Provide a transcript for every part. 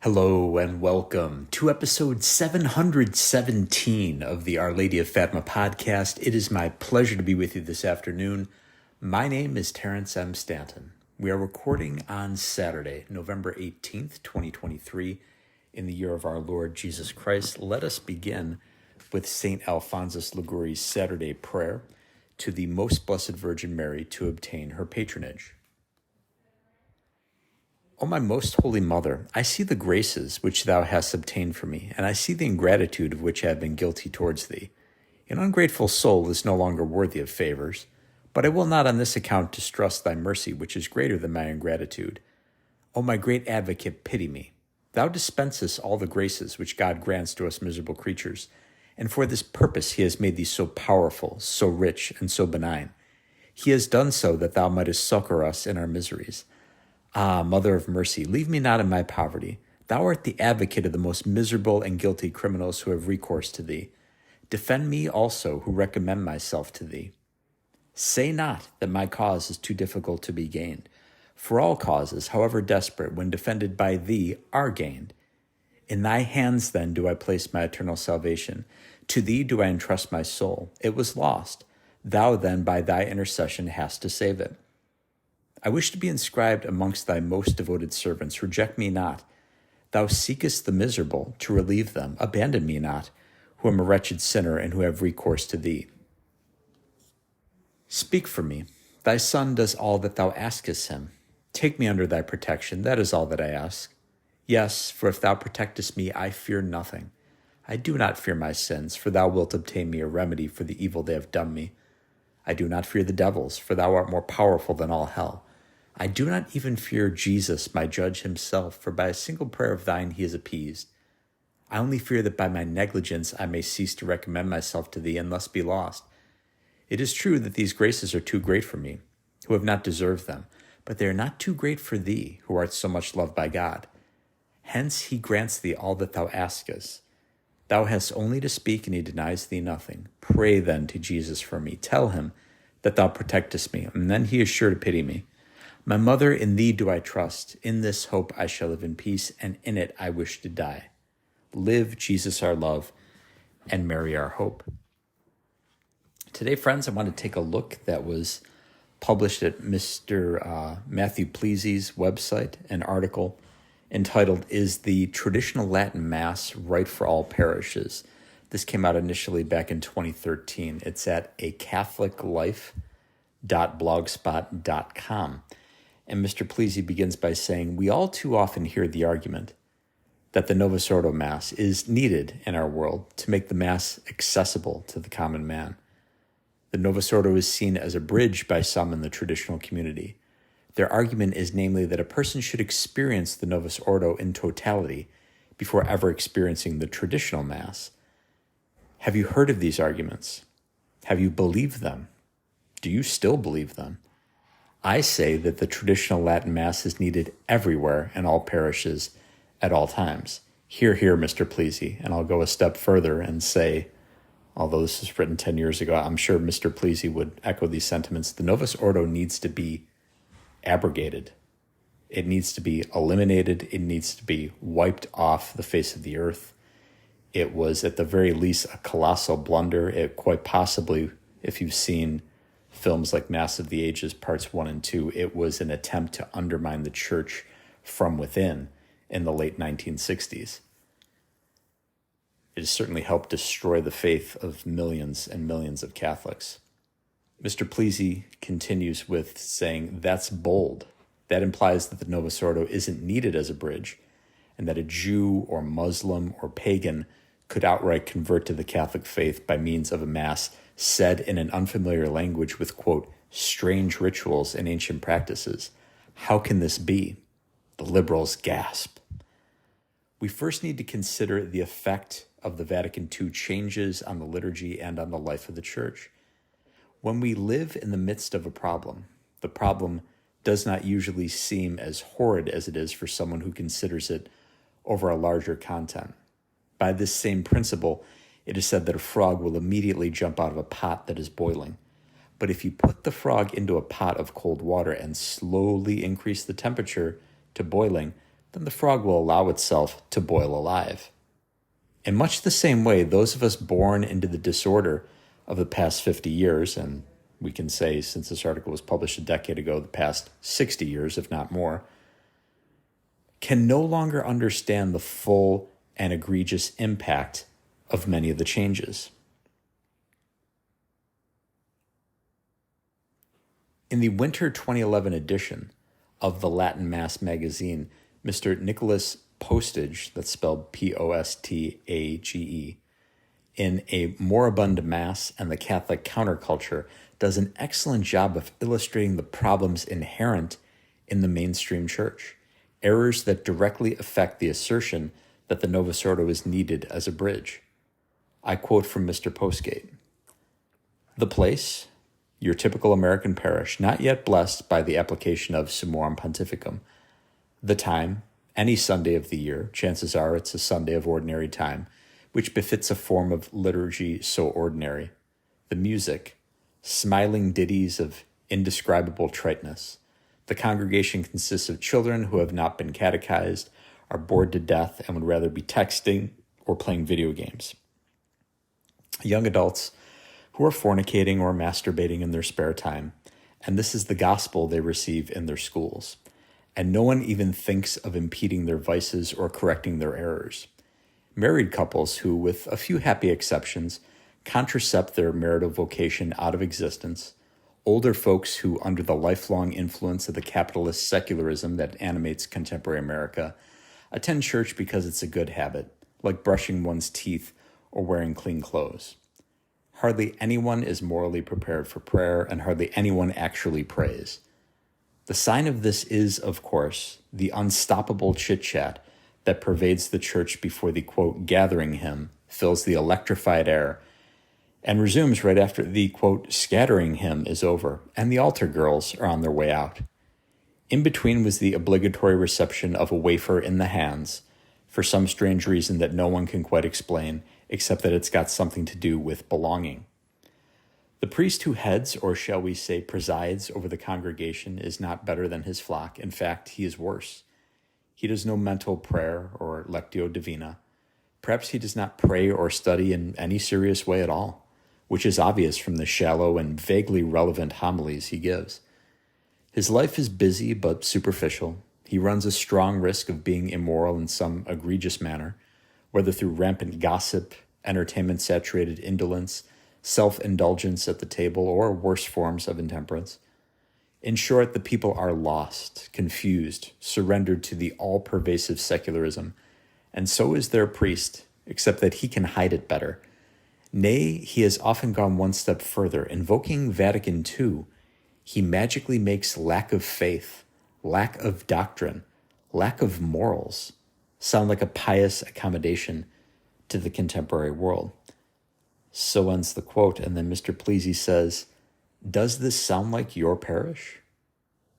Hello and welcome to episode 717 of the Our Lady of Fatima podcast. It is my pleasure to be with you this afternoon. My name is Terrence M. Stanton. We are recording on Saturday, November 18th, 2023, in the year of our Lord Jesus Christ. Let us begin with St. Alphonsus Liguori's Saturday prayer to the Most Blessed Virgin Mary to obtain her patronage. O my most holy Mother, I see the graces which thou hast obtained for me, and I see the ingratitude of which I have been guilty towards thee. An ungrateful soul is no longer worthy of favors, but I will not on this account distrust thy mercy, which is greater than my ingratitude. O my great advocate, pity me. Thou dispensest all the graces which God grants to us miserable creatures, and for this purpose he has made thee so powerful, so rich, and so benign. He has done so that thou mightest succor us in our miseries. Ah, Mother of Mercy, leave me not in my poverty. Thou art the advocate of the most miserable and guilty criminals who have recourse to thee. Defend me also, who recommend myself to thee. Say not that my cause is too difficult to be gained, for all causes, however desperate, when defended by thee, are gained. In thy hands, then, do I place my eternal salvation. To thee do I entrust my soul. It was lost. Thou, then, by thy intercession hast to save it. I wish to be inscribed amongst thy most devoted servants. Reject me not. Thou seekest the miserable to relieve them. Abandon me not, who am a wretched sinner and who have recourse to thee. Speak for me. Thy Son does all that thou askest him. Take me under thy protection. That is all that I ask. Yes, for if thou protectest me, I fear nothing. I do not fear my sins, for thou wilt obtain me a remedy for the evil they have done me. I do not fear the devils, for thou art more powerful than all hell. I do not even fear Jesus, my judge himself, for by a single prayer of thine he is appeased. I only fear that by my negligence I may cease to recommend myself to thee and thus be lost. It is true that these graces are too great for me, who have not deserved them, but they are not too great for thee, who art so much loved by God. Hence he grants thee all that thou askest. Thou hast only to speak, and he denies thee nothing. Pray then to Jesus for me. Tell him that thou protectest me, and then he is sure to pity me. My Mother, in thee do I trust. In this hope I shall live in peace, and in it I wish to die. Live, Jesus our love, and Mary our hope. Today, friends, I want to take a look that was published at Mr. Matthew Pleasy's website, an article entitled, Is the Traditional Latin Mass Right for All Parishes? This came out initially back in 2013. It's at acatholiclife.blogspot.com. And Mr. Pleasy begins by saying, we all too often hear the argument that the Novus Ordo Mass is needed in our world to make the Mass accessible to the common man. The Novus Ordo is seen as a bridge by some in the traditional community. Their argument is namely that a person should experience the Novus Ordo in totality before ever experiencing the traditional Mass. Have you heard of these arguments? Have you believed them? Do you still believe them? I say that the traditional Latin Mass is needed everywhere in all parishes at all times. Hear, Mr. Pleasy. And I'll go a step further and say, although this was written 10 years ago, I'm sure Mr. Pleasy would echo these sentiments. The Novus Ordo needs to be abrogated. It needs to be eliminated. It needs to be wiped off the face of the earth. It was at the very least a colossal blunder. It quite possibly, if you've seen films like Mass of the Ages, parts 1 and 2, it was an attempt to undermine the church from within in the late 1960s. It has certainly helped destroy the faith of millions and millions of Catholics. Mr. Pleasy continues with saying, that's bold. That implies that the Novus Ordo isn't needed as a bridge, and that a Jew or Muslim or pagan could outright convert to the Catholic faith by means of a Mass said in an unfamiliar language with, quote, strange rituals and ancient practices. How can this be? The liberals gasp. We first need to consider the effect of the Vatican II changes on the liturgy and on the life of the Church. When we live in the midst of a problem, the problem does not usually seem as horrid as it is for someone who considers it over a larger content. By this same principle, it is said that a frog will immediately jump out of a pot that is boiling. But if you put the frog into a pot of cold water and slowly increase the temperature to boiling, then the frog will allow itself to boil alive. In much the same way, those of us born into the disorder of the past 50 years, and we can say since this article was published a decade ago, the past 60 years, if not more, can no longer understand the full and egregious impact of many of the changes. In the winter 2011 edition of the Latin Mass magazine, Mr. Nicholas Postage, that's spelled Postage, in A Moribund Mass and the Catholic Counterculture, does an excellent job of illustrating the problems inherent in the mainstream church, errors that directly affect the assertion that the Novus Ordo is needed as a bridge. I quote from Mr. Postgate: "The place, your typical American parish, not yet blessed by the application of Summorum Pontificum. The time, any Sunday of the year, chances are it's a Sunday of ordinary time, which befits a form of liturgy so ordinary. The music, smiling ditties of indescribable triteness. The congregation consists of children who have not been catechized, are bored to death, and would rather be texting or playing video games. Young adults who are fornicating or masturbating in their spare time, and this is the gospel they receive in their schools. And no one even thinks of impeding their vices or correcting their errors. Married couples who, with a few happy exceptions, contracept their marital vocation out of existence. Older folks who, under the lifelong influence of the capitalist secularism that animates contemporary America, attend church because it's a good habit, like brushing one's teeth or wearing clean clothes. Hardly anyone is morally prepared for prayer, and hardly anyone actually prays. The sign of this is, of course, the unstoppable chit-chat that pervades the church before the, quote, gathering hymn fills the electrified air and resumes right after the, quote, scattering hymn is over and the altar girls are on their way out. In between was the obligatory reception of a wafer in the hands, for some strange reason that no one can quite explain, except that it's got something to do with belonging. The priest who heads, or shall we say presides, over the congregation is not better than his flock. In fact, he is worse. He does no mental prayer or lectio divina. Perhaps he does not pray or study in any serious way at all, which is obvious from the shallow and vaguely relevant homilies he gives. His life is busy but superficial. He runs a strong risk of being immoral in some egregious manner, whether through rampant gossip, entertainment-saturated indolence, self-indulgence at the table, or worse forms of intemperance. In short, the people are lost, confused, surrendered to the all-pervasive secularism, and so is their priest, except that he can hide it better. Nay, he has often gone one step further. Invoking Vatican II, he magically makes lack of faith, lack of doctrine, lack of morals sound like a pious accommodation to the contemporary world. So ends the quote, and then Mr. Pleasy says, "Does this sound like your parish?"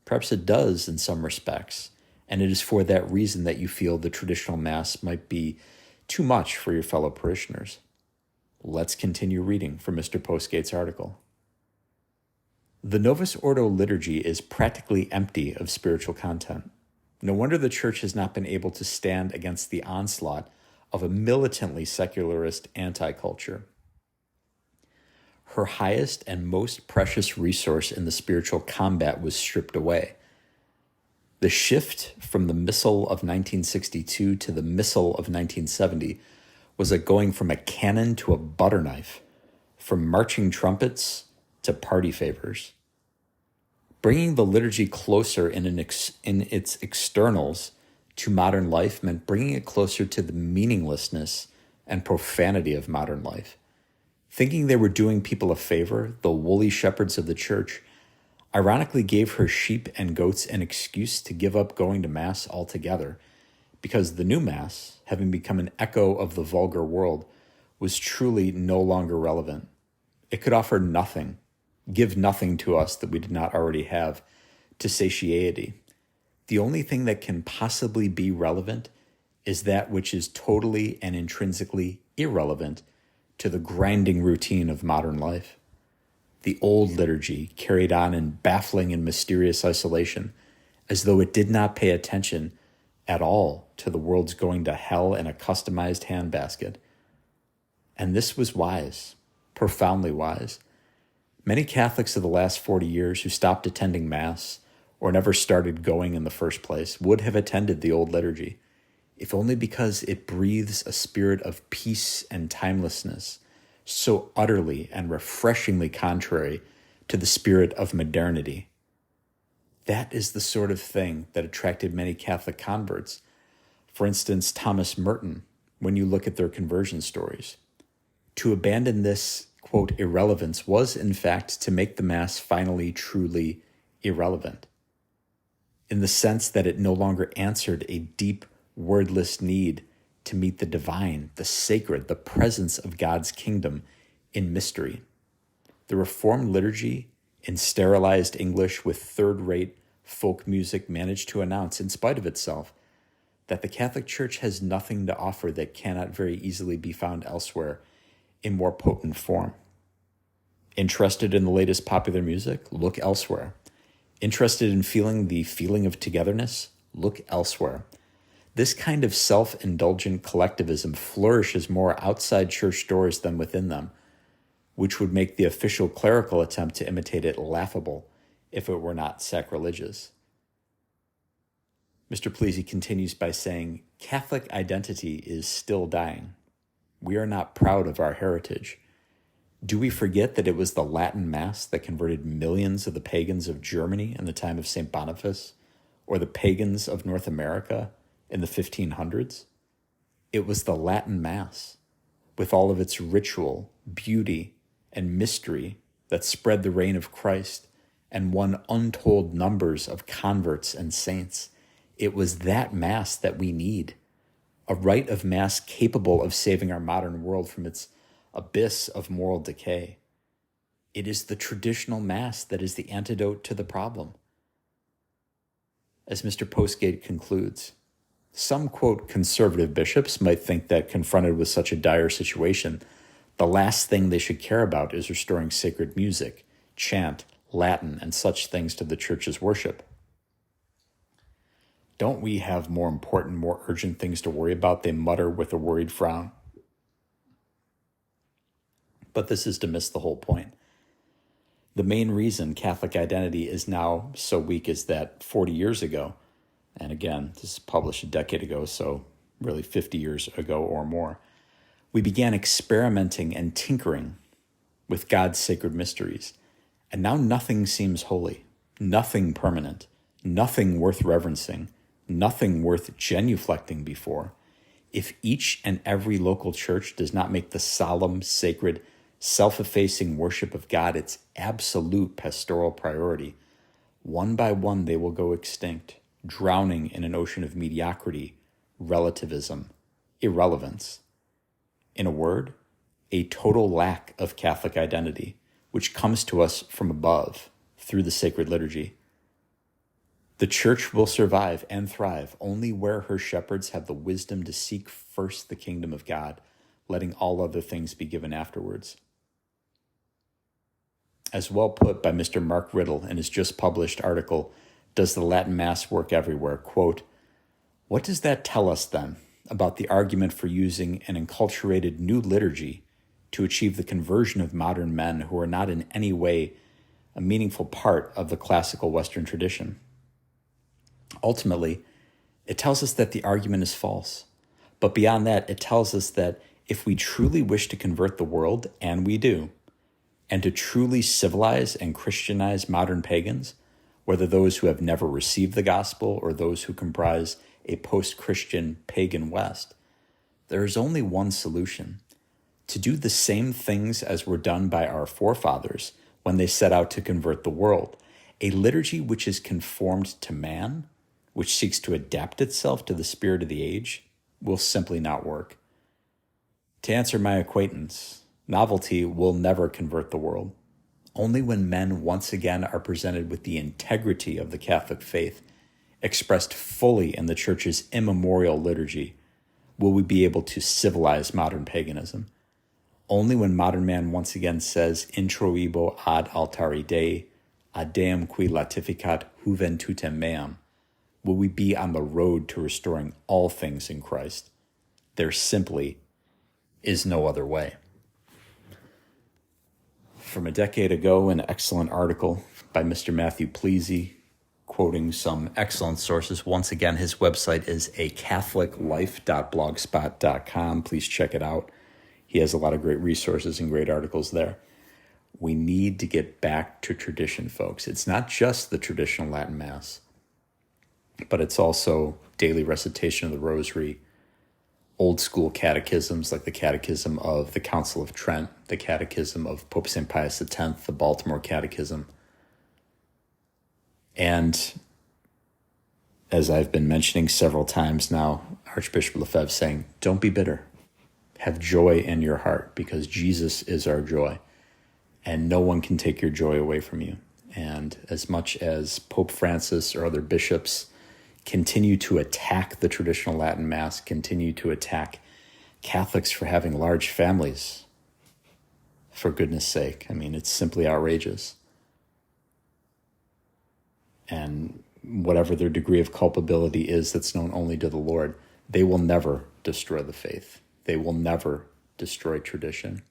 Perhaps it does in some respects, and it is for that reason that you feel the traditional Mass might be too much for your fellow parishioners. Let's continue reading from Mr. Postgate's article. The Novus Ordo liturgy is practically empty of spiritual content. No wonder the Church has not been able to stand against the onslaught of a militantly secularist anti-culture. Her highest and most precious resource in the spiritual combat was stripped away. The shift from the Missal of 1962 to the Missal of 1970 was like going from a cannon to a butter knife, from marching trumpets to party favors. Bringing the liturgy closer in its externals to modern life meant bringing it closer to the meaninglessness and profanity of modern life. Thinking they were doing people a favor, the woolly shepherds of the Church ironically gave her sheep and goats an excuse to give up going to Mass altogether, because the new Mass, having become an echo of the vulgar world, was truly no longer relevant. It could offer nothing, give nothing to us that we did not already have, to satiety. The only thing that can possibly be relevant is that which is totally and intrinsically irrelevant to the grinding routine of modern life. The old liturgy carried on in baffling and mysterious isolation, as though it did not pay attention at all to the world's going to hell in a customized handbasket. And this was wise, profoundly wise. Many Catholics of the last 40 years who stopped attending Mass or never started going in the first place would have attended the old liturgy, if only because it breathes a spirit of peace and timelessness, so utterly and refreshingly contrary to the spirit of modernity. That is the sort of thing that attracted many Catholic converts. For instance, Thomas Merton, when you look at their conversion stories. To abandon this, quote, irrelevance was, in fact, to make the Mass finally truly irrelevant, in the sense that it no longer answered a deep, wordless need to meet the divine, the sacred, the presence of God's kingdom in mystery. The Reformed liturgy, in sterilized English with third-rate folk music, managed to announce, in spite of itself, that the Catholic Church has nothing to offer that cannot very easily be found elsewhere in more potent form. Interested in the latest popular music? Look elsewhere. Interested in feeling the feeling of togetherness? Look elsewhere. This kind of self-indulgent collectivism flourishes more outside church doors than within them, which would make the official clerical attempt to imitate it laughable if it were not sacrilegious. Mr. Plessy continues by saying, Catholic identity is still dying. We are not proud of our heritage. Do we forget that it was the Latin Mass that converted millions of the pagans of Germany in the time of St. Boniface, or the pagans of North America in the 1500s? It was the Latin Mass, with all of its ritual, beauty, and mystery that spread the reign of Christ and won untold numbers of converts and saints. It was that Mass that we need, a rite of Mass capable of saving our modern world from its abyss of moral decay. It is the traditional Mass that is the antidote to the problem. As Mr. Postgate concludes, some, quote, conservative bishops might think that confronted with such a dire situation, the last thing they should care about is restoring sacred music, chant, Latin, and such things to the Church's worship. Don't we have more important, more urgent things to worry about? They mutter with a worried frown. But this is to miss the whole point. The main reason Catholic identity is now so weak is that 40 years ago, and again, this is published a decade ago, so really 50 years ago or more, we began experimenting and tinkering with God's sacred mysteries. And now nothing seems holy, nothing permanent, nothing worth reverencing, nothing worth genuflecting before, if each and every local church does not make the solemn, sacred, self-effacing worship of God its absolute pastoral priority. One by one they will go extinct, drowning in an ocean of mediocrity, relativism, irrelevance. In a word, a total lack of Catholic identity, which comes to us from above through the sacred liturgy. The Church will survive and thrive only where her shepherds have the wisdom to seek first the kingdom of God, letting all other things be given afterwards. As well put by Mr. Mark Riddle in his just published article, Does the Latin Mass Work Everywhere? Quote, what does that tell us then about the argument for using an enculturated new liturgy to achieve the conversion of modern men who are not in any way a meaningful part of the classical Western tradition? Ultimately, it tells us that the argument is false. But beyond that, it tells us that if we truly wish to convert the world, and we do, and to truly civilize and Christianize modern pagans, whether those who have never received the gospel or those who comprise a post-Christian pagan West, there is only one solution: to do the same things as were done by our forefathers when they set out to convert the world, a liturgy which is conformed to man, which seeks to adapt itself to the spirit of the age, will simply not work. To answer my acquaintance, novelty will never convert the world. Only when men once again are presented with the integrity of the Catholic faith, expressed fully in the Church's immemorial liturgy, will we be able to civilize modern paganism. Only when modern man once again says, Introibo ad altare Dei, ad Deum qui latificat juventutem meam, Will we be on the road to restoring all things in Christ? There simply is no other way. From a decade ago, an excellent article by Mr. Matthew Pleasy, quoting some excellent sources. Once again, his website is acatholiclife.blogspot.com. Please check it out. He has a lot of great resources and great articles there. We need to get back to tradition, folks. It's not just the traditional Latin Mass, but it's also daily recitation of the Rosary, old school catechisms like the Catechism of the Council of Trent, the Catechism of Pope St. Pius X, the Baltimore Catechism. And as I've been mentioning several times now, Archbishop Lefebvre saying, don't be bitter. Have joy in your heart because Jesus is our joy. And no one can take your joy away from you. And as much as Pope Francis or other bishops continue to attack the traditional Latin Mass, continue to attack Catholics for having large families, for goodness sake, I mean, it's simply outrageous. And whatever their degree of culpability is that's known only to the Lord, they will never destroy the faith. They will never destroy tradition.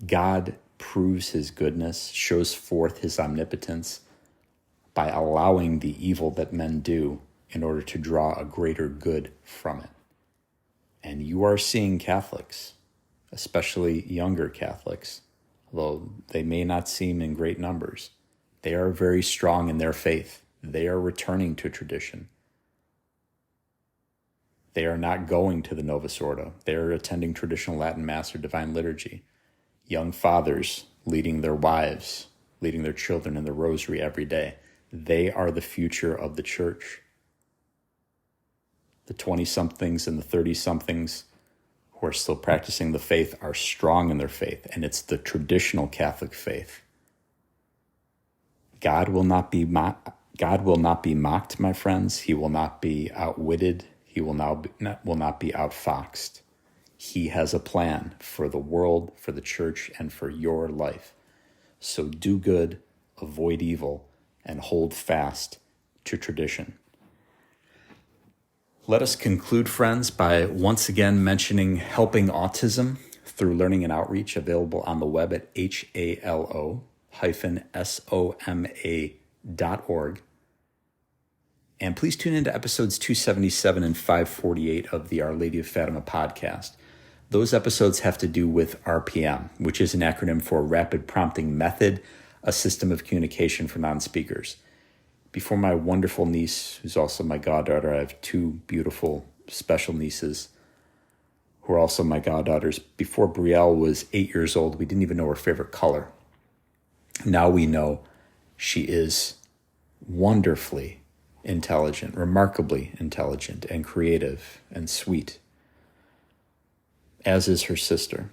God proves his goodness, shows forth his omnipotence by allowing the evil that men do in order to draw a greater good from it. And you are seeing Catholics, especially younger Catholics, although they may not seem in great numbers, they are very strong in their faith. They are returning to tradition. They are not going to the Novus Ordo. They are attending traditional Latin Mass or Divine Liturgy. Young fathers leading their wives, leading their children in the Rosary every day. They are the future of the Church. The 20-somethings and the 30-somethings who are still practicing the faith are strong in their faith, and it's the traditional Catholic faith. God will not be mocked, my friends. He will not be outwitted. He will not be outfoxed. He has a plan for the world, for the Church, and for your life. So do good, avoid evil, and hold fast to tradition. Let us conclude, friends, by once again mentioning Helping Autism through Learning and Outreach, available on the web at halo-soma.org. And please tune into episodes 277 and 548 of the Our Lady of Fatima podcast. Those episodes have to do with RPM, which is an acronym for Rapid Prompting Method, a system of communication for non-speakers. Before my wonderful niece, who's also my goddaughter, I have two beautiful special nieces who are also my goddaughters. Before Brielle was 8 years old, we didn't even know her favorite color. Now we know she is wonderfully intelligent, remarkably intelligent and creative and sweet, as is her sister.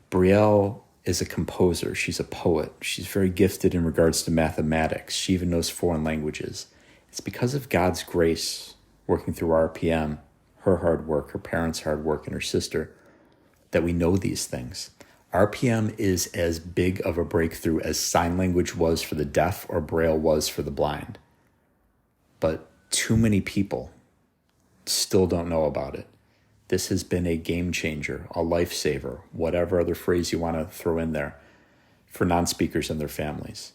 Brielle is a composer. She's a poet. She's very gifted in regards to mathematics. She even knows foreign languages. It's because of God's grace working through RPM, her hard work, her parents' hard work, and her sister, that we know these things. RPM is as big of a breakthrough as sign language was for the deaf or Braille was for the blind. But too many people still don't know about it. This has been a game changer, a lifesaver, whatever other phrase you want to throw in there, for non-speakers and their families.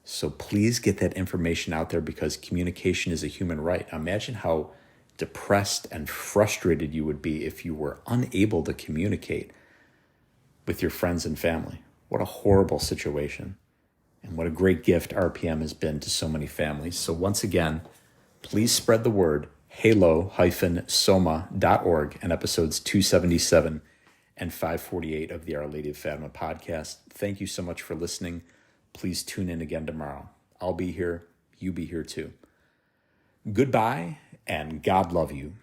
So please get that information out there because communication is a human right. Imagine how depressed and frustrated you would be if you were unable to communicate with your friends and family. What a horrible situation. And what a great gift RPM has been to so many families. So once again, please spread the word. halo-soma.org and episodes 277 and 548 of the Our Lady of Fatima podcast. Thank you so much for listening. Please tune in again tomorrow. I'll be here. You be here too. Goodbye, and God love you.